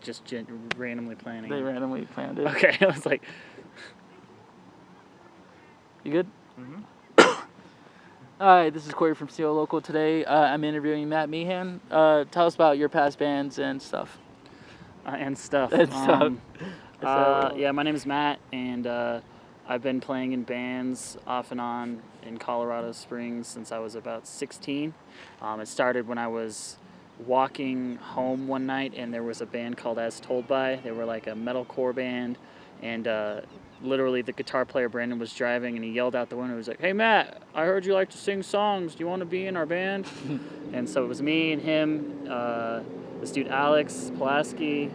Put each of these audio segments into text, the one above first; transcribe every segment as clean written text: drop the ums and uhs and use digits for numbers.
just randomly planning? They randomly planned it. Okay, I was like... You good? Mm-hmm. Hi, this is Corey from CO Local. Today I'm interviewing Matt Meehan. Tell us about your past bands and stuff. And stuff. Yeah, my name is Matt, and I've been playing in bands off and on in Colorado Springs since I was about 16. It started when I was walking home one night, and there was a band called As Told By. They were like a metalcore band, and literally the guitar player Brandon was driving, and he yelled out the window. He was like, "Hey Matt, I heard you like to sing songs. Do you want to be in our band?" And so it was me and him, this dude Alex Pulaski,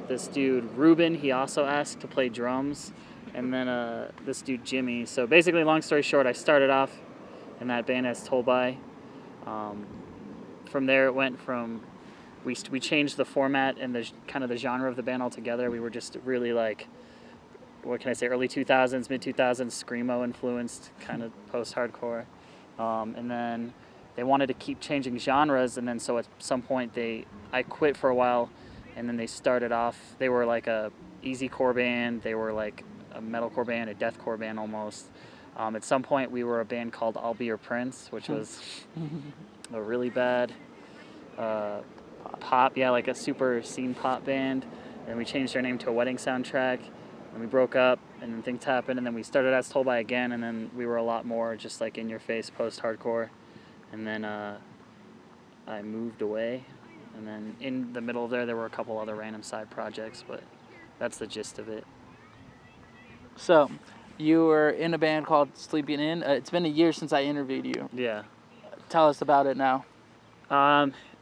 this dude Ruben. He also asked to play drums, and then this dude Jimmy. So basically, long story short, I started off in that band As Told By. From there, it went from we changed the format and the kind of the genre of the band altogether. We were just really like, what can I say, early 2000s, mid 2000s, screamo influenced, kind of post-hardcore. And then they wanted to keep changing genres, and then so at some point I quit for a while, and then they started off, they were like a easycore band, they were like a metalcore band, a deathcore band almost. At some point we were a band called I'll Be Your Prince, which was a really bad pop, like a super scene pop band. And we changed our name to a wedding soundtrack, and we broke up, and then things happened, and then we started As Told By again, and then we were a lot more just like in your face post-hardcore. And then I moved away, and then in the middle of there were a couple other random side projects, but that's the gist of it. So, you were in a band called Sleeping In. It's been a year since I interviewed you. Yeah. Tell us about it now.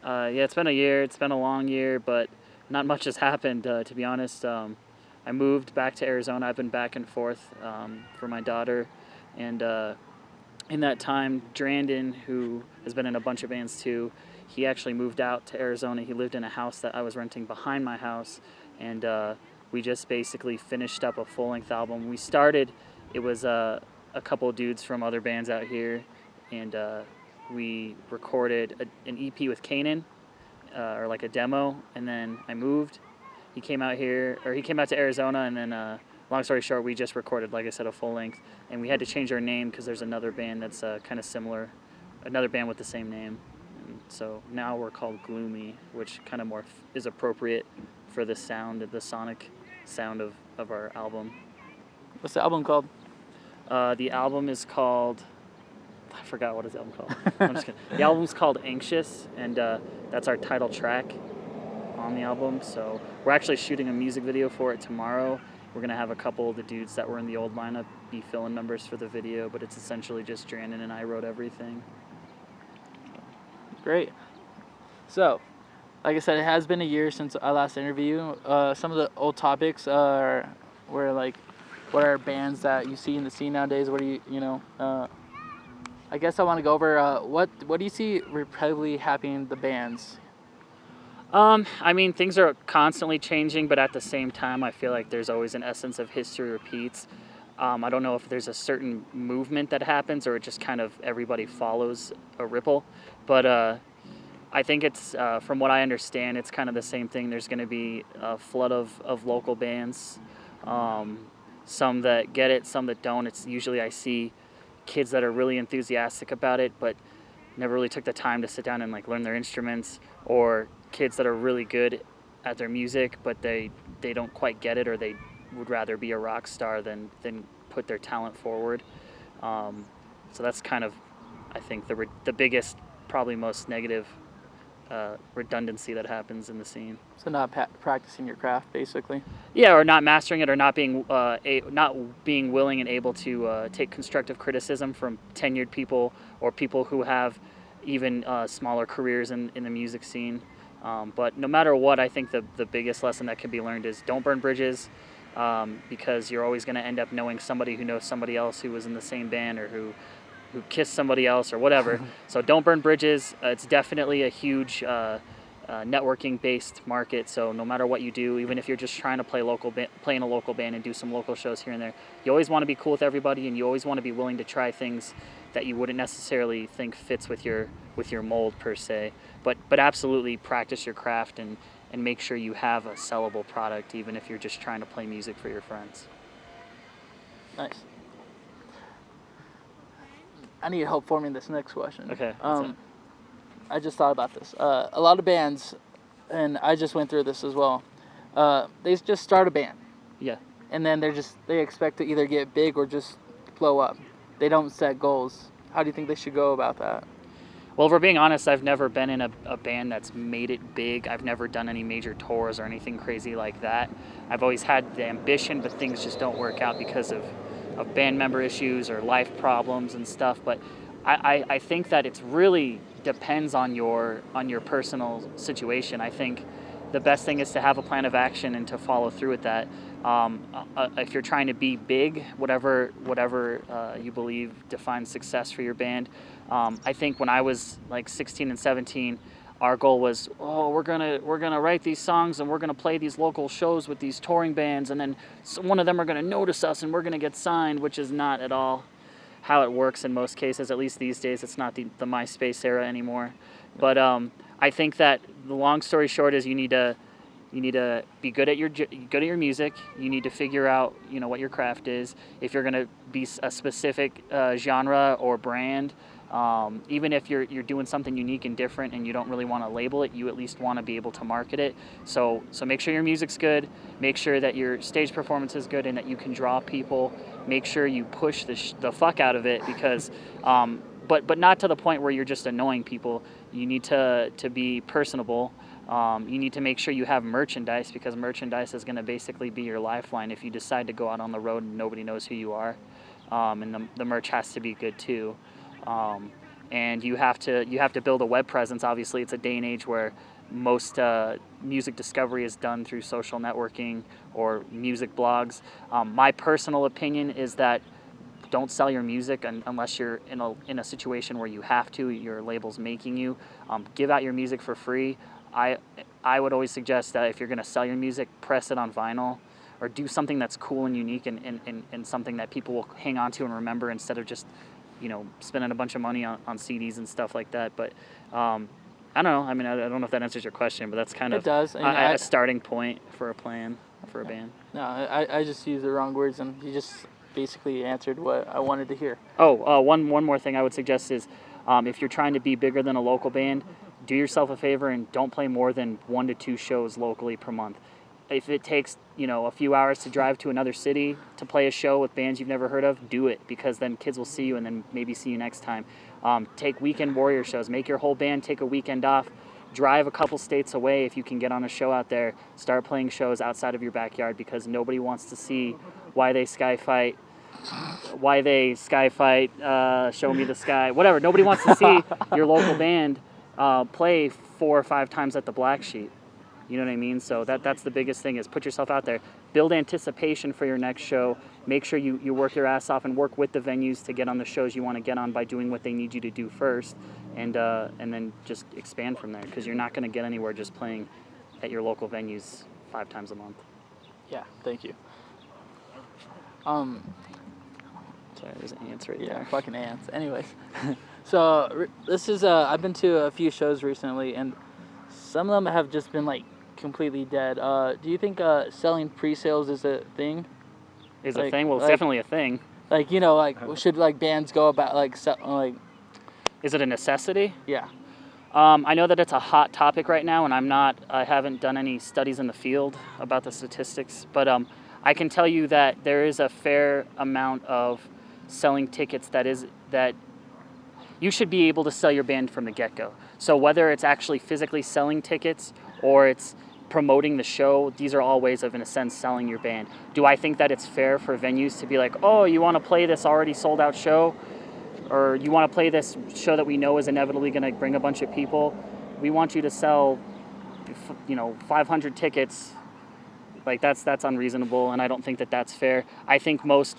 It's been a year. It's been a long year, but not much has happened, to be honest. I moved back to Arizona. I've been back and forth for my daughter, and in that time, Drandon, who has been in a bunch of bands too, he actually moved out to Arizona. He lived in a house that I was renting behind my house, and we just basically finished up a full-length album. We started, it was a couple of dudes from other bands out here, and we recorded an EP with Kanan, or like a demo, and then I moved. He came out to Arizona, and then long story short, we just recorded, like I said, a full length, and we had to change our name because there's another band that's kind of similar, another band with the same name. And so now we're called Gloomy, which kind of more is appropriate for the sound, the sonic sound of our album. What's the album called? The album is called, I forgot what the album called. I'm just kidding. The album's called Anxious, and that's our title track on the album. So we're actually shooting a music video for it tomorrow. We're going to have a couple of the dudes that were in the old lineup be fill-in members for the video, but it's essentially just Drandon and I wrote everything. Great. So, like I said, it has been a year since our last interview. Some of the old topics were like, what are bands that you see in the scene nowadays? What do I guess I want to go over what do you see repetitively happening in the bands? Things are constantly changing, but at the same time, I feel like there's always an essence of history repeats. I don't know if there's a certain movement that happens or it just kind of everybody follows a ripple, but I think it's, from what I understand, it's kind of the same thing. There's going to be a flood of local bands, some that get it, some that don't. It's usually I see kids that are really enthusiastic about it, but never really took the time to sit down and like learn their instruments, or kids that are really good at their music, but they don't quite get it, or they would rather be a rock star than put their talent forward. So that's kind of, I think, the biggest, probably most negative redundancy that happens in the scene. So not practicing your craft, basically. Yeah, or not mastering it, or not being willing and able to take constructive criticism from tenured people or people who have even smaller careers in the music scene. But no matter what, I think the biggest lesson that can be learned is don't burn bridges, because you're always going to end up knowing somebody who knows somebody else who was in the same band, or who kissed somebody else or whatever. So don't burn bridges. It's definitely a huge networking-based market. So no matter what you do, even if you're just trying to play in a local band and do some local shows here and there, you always want to be cool with everybody, and you always want to be willing to try things that you wouldn't necessarily think fits with your mold per se. But absolutely practice your craft and make sure you have a sellable product, even if you're just trying to play music for your friends. Nice. I need help forming this next question. Okay. I just thought about this. A lot of bands, and I just went through this as well. They just start a band. Yeah. And then they expect to either get big or just blow up. They don't set goals. How do you think they should go about that? Well, if we're being honest, I've never been in a band that's made it big. I've never done any major tours or anything crazy like that. I've always had the ambition, but things just don't work out because of band member issues or life problems and stuff. But I think that it's really depends on your personal situation. I think the best thing is to have a plan of action and to follow through with that. If you're trying to be big, whatever you believe defines success for your band, I think when I was like 16 and 17, our goal was, we're gonna write these songs and we're gonna play these local shows with these touring bands, and then one of them are gonna notice us and we're gonna get signed, which is not at all how it works in most cases. At least these days, it's not the MySpace era anymore. But I think that the long story short is you need to be good at your music. You need to figure out what your craft is. If you're gonna be a specific genre or brand, even if you're doing something unique and different and you don't really want to label it, you at least want to be able to market it. So make sure your music's good. Make sure that your stage performance is good and that you can draw people. Make sure you push the fuck out of it, because but not to the point where you're just annoying people. You need to be personable. You need to make sure you have merchandise, because merchandise is going to basically be your lifeline if you decide to go out on the road and nobody knows who you are. And the merch has to be good too. And you have to build a web presence. Obviously, it's a day and age where most music discovery is done through social networking or music blogs. My personal opinion is that don't sell your music unless you're in a situation where you have to. Your label's making you. Give out your music for free. I would always suggest that if you're going to sell your music, press it on vinyl, or do something that's cool and unique and something that people will hang on to and remember, instead of just spending a bunch of money on CDs and stuff like that. But I don't know. I mean, I don't know if that answers your question, but that's kind of a starting point for a plan for a band. No, I just used the wrong words, and you just basically answered what I wanted to hear. One more thing I would suggest is, if you're trying to be bigger than a local band, do yourself a favor and don't play more than 1 to 2 shows locally per month. If it takes a few hours to drive to another city to play a show with bands you've never heard of, do it, because then kids will see you and then maybe see you next time. Take weekend warrior shows. Make your whole band take a weekend off. Drive a couple states away if you can get on a show out there. Start playing shows outside of your backyard, because nobody wants to see Why They Skyfight, Show Me the Sky, whatever. Nobody wants to see your local band play 4 or 5 times at the Black Sheep. You know what I mean? So that's the biggest thing, is put yourself out there. Build anticipation for your next show. Make sure you work your ass off and work with the venues to get on the shows you want to get on by doing what they need you to do first, and then just expand from there, because you're not going to get anywhere just playing at your local venues 5 times a month. Yeah, thank you. Sorry, there's ants right there. there. Yeah, fucking ants. Anyways, so this is I've been to a few shows recently, and some of them have just been like completely dead. Do you think selling pre-sales is a thing? Is a thing? Well, it's definitely a thing. Like should bands go about Is it a necessity? Yeah. I know that it's a hot topic right now, and I haven't done any studies in the field about the statistics, but I can tell you that there is a fair amount of selling tickets that you should be able to sell your band from the get-go. So whether it's actually physically selling tickets or it's promoting the show, these are all ways of, in a sense, selling your band. Do I think that it's fair for venues to be like, oh, you want to play this already sold out show? Or you want to play this show that we know is inevitably going to bring a bunch of people? We want you to sell 500 tickets. Like that's unreasonable, and I don't think that that's fair. I think most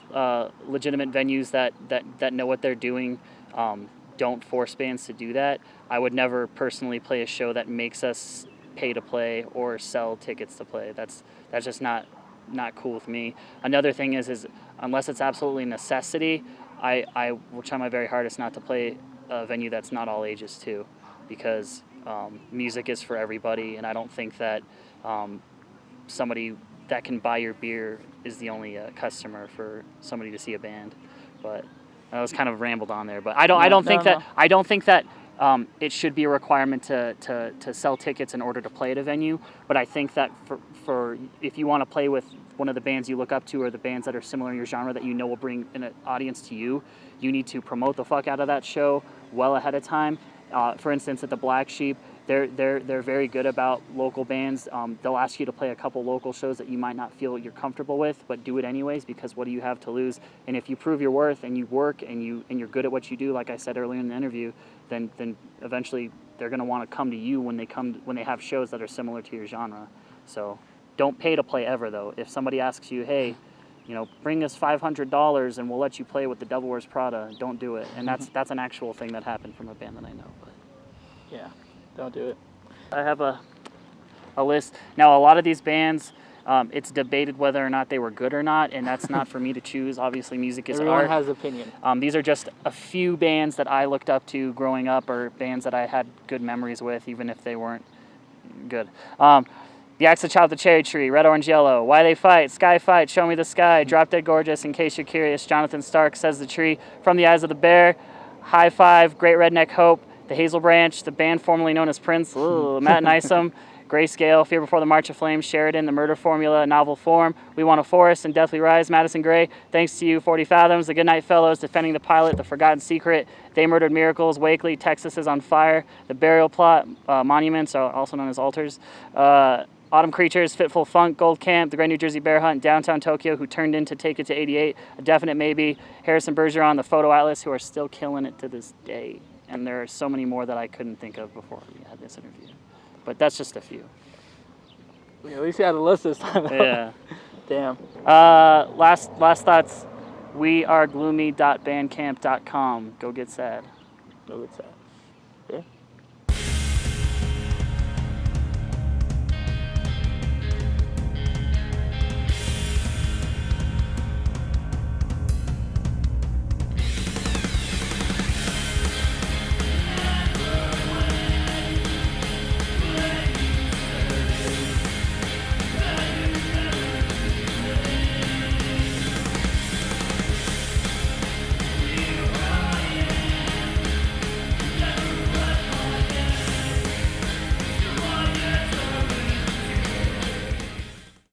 legitimate venues that know what they're doing don't force bands to do that. I would never personally play a show that makes us pay to play or sell tickets to play. That's just not cool with me. Another thing is unless it's absolutely a necessity, I will try my very hardest not to play a venue that's not all ages too, because music is for everybody, and I don't think that somebody that can buy your beer is the only customer for somebody to see a band. But I was kind of rambled on there. But I don't think that it should be a requirement to sell tickets in order to play at a venue. But I think that for if you want to play with one of the bands you look up to or the bands that are similar in your genre that you know will bring an audience to you, you need to promote the fuck out of that show well ahead of time. For instance, at the Black Sheep, they're very good about local bands. They'll ask you to play a couple local shows that you might not feel you're comfortable with, but do it anyways, because what do you have to lose? And if you prove your worth and you work and you're good at what you do, like I said earlier in the interview, then eventually they're going to want to come to you when they have shows that are similar to your genre. So don't pay to play ever, though. If somebody asks you, hey, bring us $500 and we'll let you play with the Devil Wears Prada, don't do it. And that's an actual thing that happened from a band that I know. But yeah, don't do it. I have a list. Now, a lot of these bands, it's debated whether or not they were good or not, and that's not for me to choose. Obviously, music is Everyone art. has opinion. These are just a few bands that I looked up to growing up, or bands that I had good memories with, even if they weren't good. The Axe that Chopped the Cherry Tree, Red, Orange, Yellow, Why They Fight, Sky Fight, Show Me the Sky, Drop Dead Gorgeous, In Case You're Curious, Jonathan Stark, Says the Tree, From the Eyes of the Bear, High Five, Great Redneck Hope, The Hazel Branch, the band formerly known as Prince, Matt Nysom, Grayscale, Fear Before the March of Flames, Sheridan, The Murder Formula, Novel Form, We Want a Forest, and Deathly Rise, Madison Gray, Thanks to You, 40 Fathoms, The Goodnight Fellows, Defending the Pilot, The Forgotten Secret, They Murdered Miracles, Wakely, Texas is on Fire, The Burial Plot, Monuments, also known as Altars, Autumn Creatures, Fitful Funk, Gold Camp, The Great New Jersey Bear Hunt, Downtown Tokyo, who turned in to Take It to 88, A Definite Maybe, Harrison Bergeron, The Photo Atlas, who are still killing it to this day. And there are so many more that I couldn't think of before we had this interview. But that's just a few. At least you had a list this time. Yeah. Damn. Last thoughts. We are gloomy.bandcamp.com. Go get sad. Go get sad. Yeah.